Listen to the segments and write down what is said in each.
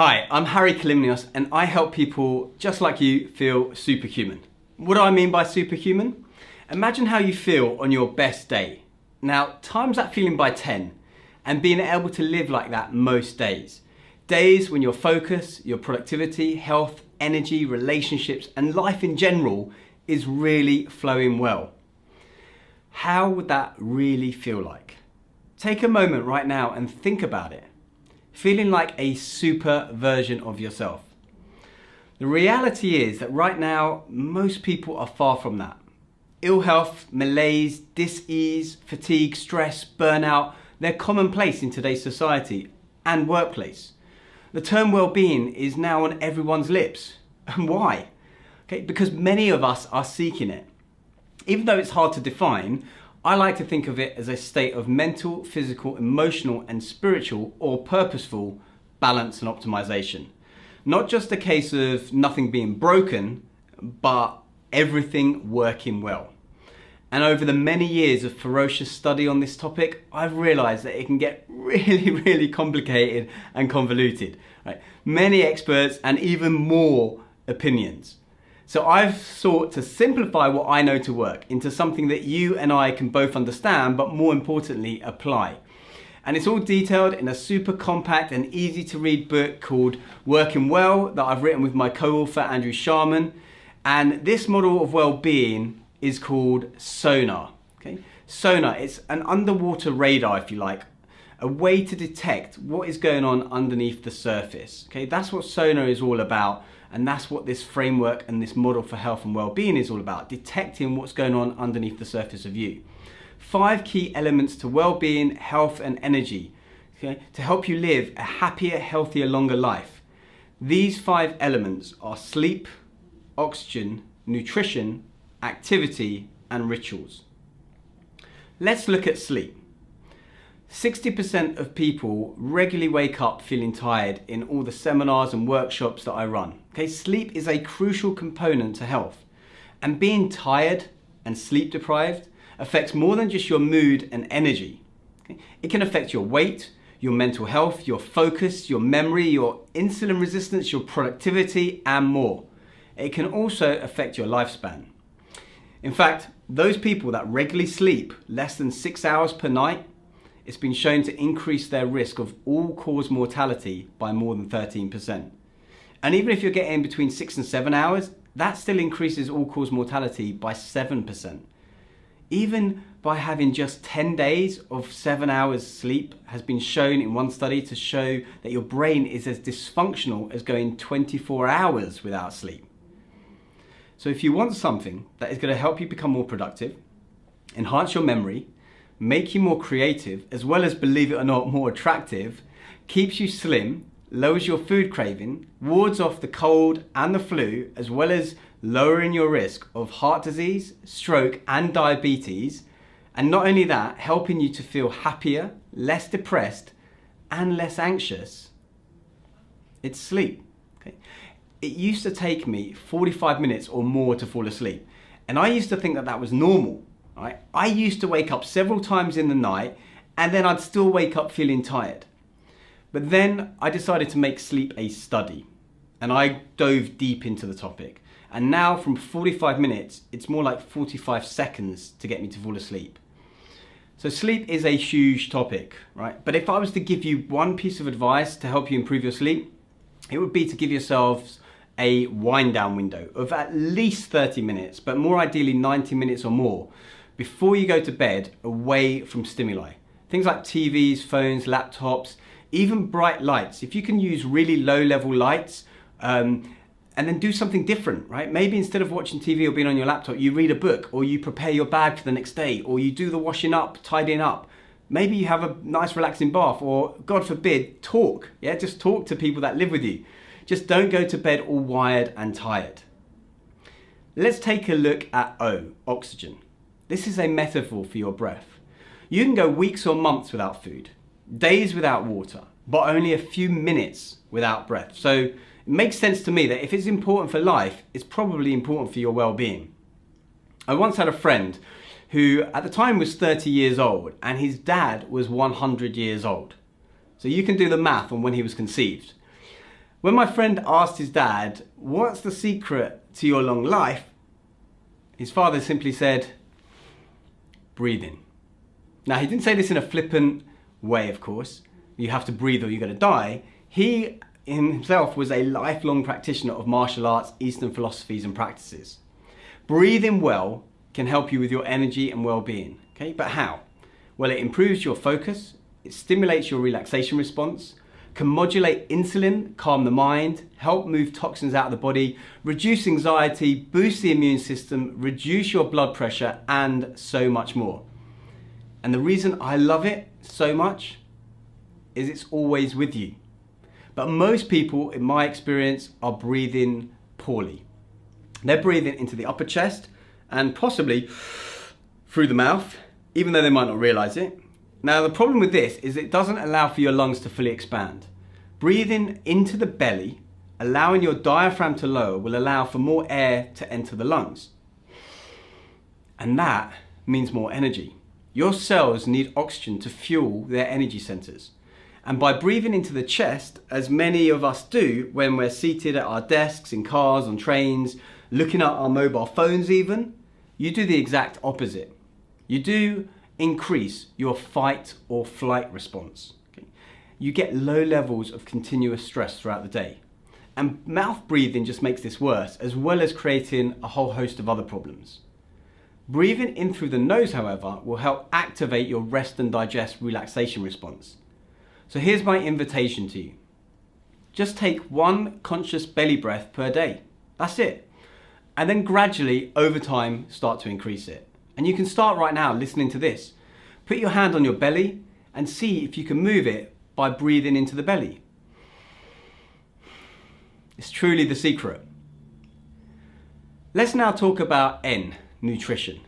Hi, I'm Kalymnios and I help people just like you feel superhuman. What do I mean by superhuman? Imagine how you feel on your best day. Now, times that feeling by 10 and being able to live like that most days. Days when your focus, your productivity, health, energy, relationships and life in general is really flowing well. How would that really feel like? Take a moment right now and think about it. Feeling like a super version of yourself. The reality is that right now, most people are far from that. Ill health, malaise, dis-ease, fatigue, stress, burnout, they're commonplace in today's society and workplace. The term well-being is now on everyone's lips. And why? Okay, because many of us are seeking it. Even though it's hard to define, I like to think of it as a state of mental, physical, emotional and spiritual or purposeful balance and optimization. Not just a case of nothing being broken, but everything working well. And over the many years of ferocious study on this topic, I've realized that it can get really complicated and convoluted. Right? Many experts and even more opinions. So I've sought to simplify what I know to work into something that you and I can both understand, but more importantly, apply. And it's all detailed in a super compact and easy to read book called Working Well that I've written with my co-author Andrew Sharman. And this model of well-being is called sonar. Okay? Sonar, it's an underwater radar, if you like, a way to detect what is going on underneath the surface. Okay? That's what sonar is all about. And that's what this framework and this model for health and well-being is all about, detecting what's going on underneath the surface of you. 5 key elements to well-being, health and energy, okay, to help you live a happier, healthier, longer life. These 5 elements are sleep, oxygen, nutrition, activity and rituals. Let's look at sleep. 60% of people regularly wake up feeling tired in all the seminars and workshops that I run. Okay, sleep is a crucial component to health. And being tired and sleep deprived affects more than just your mood and energy. Okay? It can affect your weight, your mental health, your focus, your memory, your insulin resistance, your productivity and more. It can also affect your lifespan. In fact, those people that regularly sleep less than 6 hours per night, it's been shown to increase their risk of all-cause mortality by more than 13%. And even if you're getting between 6 and 7 hours, that still increases all-cause mortality by 7%. Even by having just 10 days of 7 hours sleep has been shown in one study to show that your brain is as dysfunctional as going 24 hours without sleep. So if you want something that is going to help you become more productive, enhance your memory, make you more creative, as well as, believe it or not, more attractive, keeps you slim, lowers your food craving, wards off the cold and the flu, as well as lowering your risk of heart disease, stroke and diabetes, and not only that, helping you to feel happier, less depressed and less anxious, it's sleep. Okay? It used to take me 45 minutes or more to fall asleep, and I used to think that that was normal. Right? I used to wake up several times in the night and then I'd still wake up feeling tired. But then I decided to make sleep a study and I dove deep into the topic. And now from 45 minutes, it's more like 45 seconds to get me to fall asleep. So sleep is a huge topic, right? But if I was to give you one piece of advice to help you improve your sleep, it would be to give yourselves a wind down window of at least 30 minutes, but more ideally 90 minutes or more, before you go to bed, away from stimuli. Things like TVs, phones, laptops, even bright lights. If you can use really low level lights and then do something different, right? Maybe instead of watching TV or being on your laptop, you read a book or you prepare your bag for the next day or you do the washing up, tidying up. Maybe you have a nice relaxing bath or, God forbid, talk. Yeah, just talk to people that live with you. Just don't go to bed all wired and tired. Let's take a look at O, oxygen. This is a metaphor for your breath. You can go weeks or months without food, days without water, but only a few minutes without breath. So it makes sense to me that if it's important for life, it's probably important for your well-being. I once had a friend who at the time was 30 years old and his dad was 100 years old. So you can do the math on when he was conceived. When my friend asked his dad, "What's the secret to your long life?" his father simply said, "Breathing." Now, he didn't say this in a flippant way, of course. You have to breathe or you're going to die. He himself was a lifelong practitioner of martial arts, Eastern philosophies and practices. Breathing well can help you with your energy and well-being. Okay, but how? Well, it improves your focus, it stimulates your relaxation response, can modulate insulin, calm the mind, help move toxins out of the body, reduce anxiety, boost the immune system, reduce your blood pressure, and so much more. And the reason I love it so much is it's always with you. But most people, in my experience, are breathing poorly. They're breathing into the upper chest and possibly through the mouth, even though they might not realize it. Now, the problem with this is it doesn't allow for your lungs to fully expand. Breathing into the belly, allowing your diaphragm to lower, will allow for more air to enter the lungs. And that means more energy. Your cells need oxygen to fuel their energy centers. And by breathing into the chest, as many of us do when we're seated at our desks, in cars, on trains, looking at our mobile phones even, you do the exact opposite. You do increase your fight or flight response. Okay? You get low levels of continuous stress throughout the day. And mouth breathing just makes this worse, as well as creating a whole host of other problems. Breathing in through the nose, however, will help activate your rest and digest relaxation response. So here's my invitation to you. Just take one conscious belly breath per day. That's it. And then gradually, over time, start to increase it. And you can start right now listening to this. Put your hand on your belly and see if you can move it by breathing into the belly. It's truly the secret. Let's now talk about N, nutrition.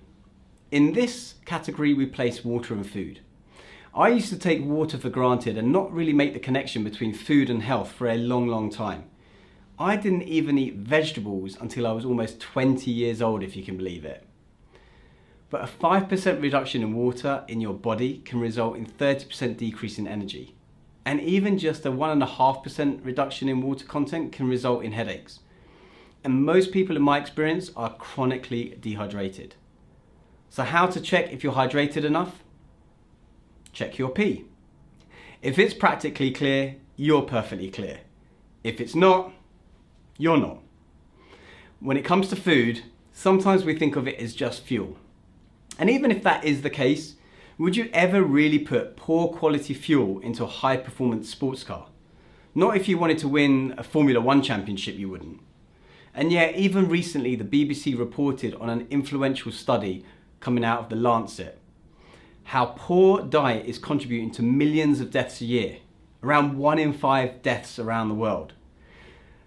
In this category, we place water and food. I used to take water for granted and not really make the connection between food and health for a long time. I didn't even eat vegetables until I was almost 20 years old, if you can believe it. But a 5% reduction in water in your body can result in 30% decrease in energy. And even just a 1.5% reduction in water content can result in headaches. And most people in my experience are chronically dehydrated. So how to check if you're hydrated enough? Check your pee. If it's practically clear, you're perfectly clear. If it's not, you're not. When it comes to food, sometimes we think of it as just fuel. And even if that is the case, would you ever really put poor quality fuel into a high performance sports car? Not if you wanted to win a Formula 1 championship, you wouldn't. And yet, even recently, the BBC reported on an influential study coming out of the Lancet, how poor diet is contributing to millions of deaths a year, around 1 in 5 deaths around the world.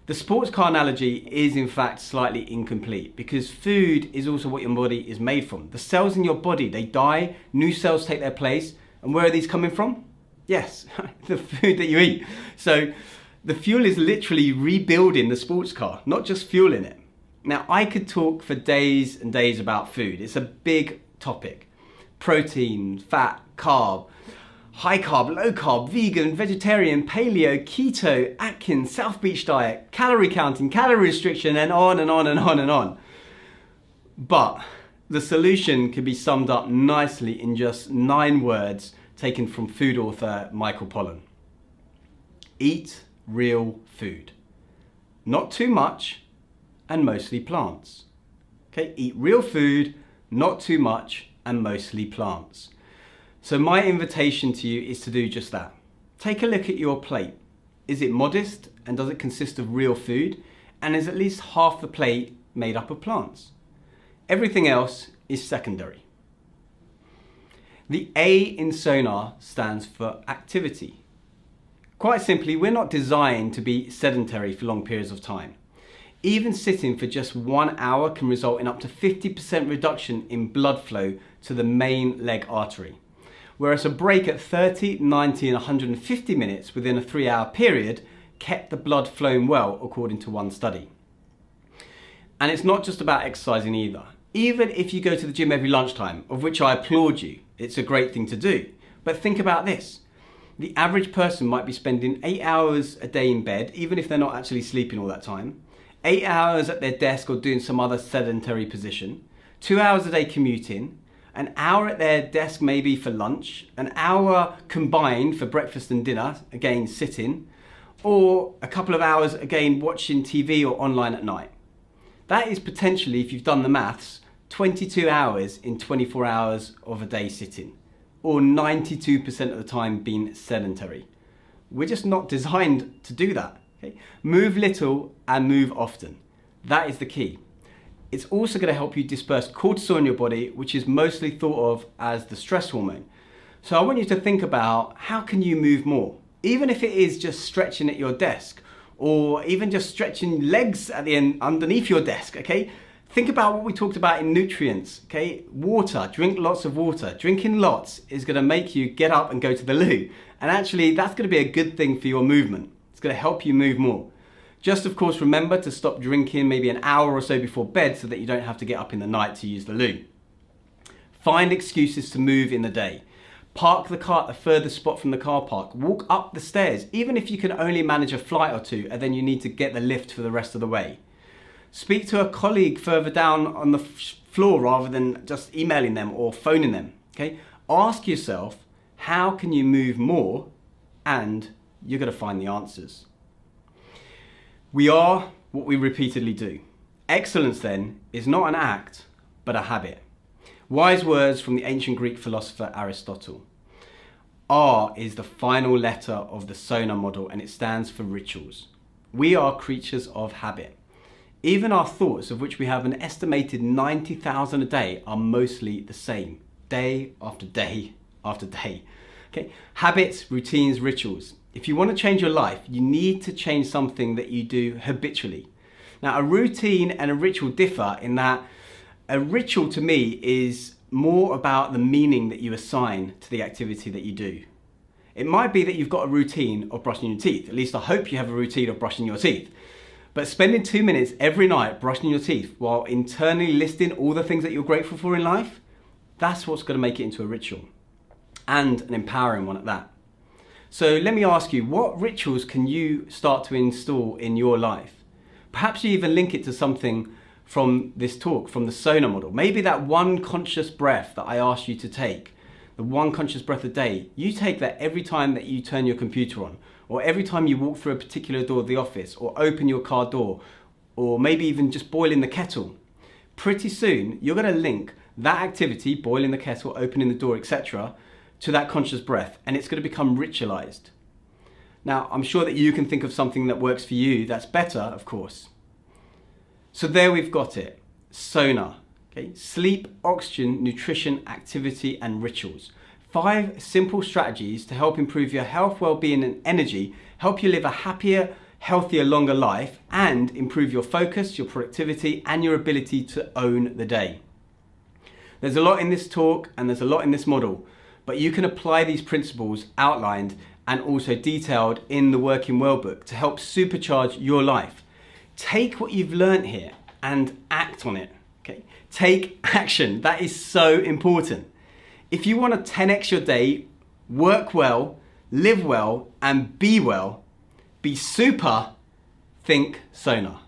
The sports car analogy is in fact slightly incomplete because food is also what your body is made from. The cells in your body, they die, new cells take their place, and where are these coming from? Yes, the food that you eat. So the fuel is literally rebuilding the sports car, not just fueling it. Now, I could talk for days and days about food. It's a big topic. Protein, fat, carb, high carb, low carb, vegan, vegetarian, paleo, keto, Atkins, South Beach diet, calorie counting, calorie restriction, and on and on and on and on. But the solution can be summed up nicely in just 9 words taken from food author Michael Pollan. Eat real food. Not too much, and mostly plants. Okay, eat real food, not too much, and mostly plants. So my invitation to you is to do just that. Take a look at your plate. Is it modest and does it consist of real food? And is at least half the plate made up of plants? Everything else is secondary. The A in SONAR stands for activity. Quite simply, we're not designed to be sedentary for long periods of time. Even sitting for just 1 hour can result in up to 50% reduction in blood flow to the main leg artery. Whereas a break at 30, 90 and 150 minutes within a 3-hour period kept the blood flowing well, according to one study. And it's not just about exercising either. Even if you go to the gym every lunchtime, of which I applaud you, it's a great thing to do. But think about this. the average person might be spending 8 hours a day in bed, even if they're not actually sleeping all that time, 8 hours at their desk or doing some other sedentary position, 2 hours a day commuting, an hour at their desk maybe for lunch, an hour combined for breakfast and dinner, again sitting, or a couple of hours again watching TV or online at night. That is potentially, if you've done the maths, 22 hours in 24 hours of a day sitting, or 92% of the time being sedentary. We're just not designed to do that. Okay? Move little and move often. That is the key. It's also going to help you disperse cortisol in your body, which is mostly thought of as the stress hormone. So I want you to think about, how can you move more? Even if it is just stretching at your desk, or even just stretching legs at the end underneath your desk, okay? Think about what we talked about in nutrients, okay? Water, drink lots of water. Drinking lots is going to make you get up and go to the loo. And actually, that's going to be a good thing for your movement. It's going to help you move more. Just of course, remember to stop drinking maybe an hour or so before bed so that you don't have to get up in the night to use the loo. Find excuses to move in the day. Park the car at the furthest spot from the car park. Walk up the stairs, even if you can only manage a flight or two and then you need to get the lift for the rest of the way. Speak to a colleague further down on the floor rather than just emailing them or phoning them. Okay? Ask yourself, how can you move more? And you're going to find the answers. We are what we repeatedly do. Excellence then is not an act, but a habit. Wise words from the ancient Greek philosopher Aristotle. R is the final letter of the SONA model, and it stands for rituals. We are creatures of habit. Even our thoughts, of which we have an estimated 90,000 a day, are mostly the same, day after day after day. Okay? Habits, routines, rituals. If you want to change your life, you need to change something that you do habitually. Now, a routine and a ritual differ in that a ritual to me is more about the meaning that you assign to the activity that you do. It might be that you've got a routine of brushing your teeth. At least I hope you have a routine of brushing your teeth. But spending 2 minutes every night brushing your teeth while internally listing all the things that you're grateful for in life, that's what's going to make it into a ritual. And an empowering one at that. So let me ask you, what rituals can you start to install in your life? Perhaps you even link it to something from this talk, from the SONA model. Maybe that one conscious breath that I asked you to take, the one conscious breath a day, you take that every time that you turn your computer on, or every time you walk through a particular door of the office, or open your car door, or maybe even just boiling the kettle. Pretty soon, you're going to link that activity, boiling the kettle, opening the door, etc., to that conscious breath, and it's going to become ritualized. Now, I'm sure that you can think of something that works for you that's better, of course. So there we've got it, SONA, okay? Sleep, oxygen, nutrition, activity, and rituals. 5 simple strategies to help improve your health, well-being, and energy, help you live a happier, healthier, longer life, and improve your focus, your productivity, and your ability to own the day. There's a lot in this talk, and there's a lot in this model, but you can apply these principles outlined and also detailed in the Working Well book to help supercharge your life. Take what you've learned here and act on it. Okay? Take action. That is so important. If you want to 10x your day, work well, live well, and be well, be super, think SONA.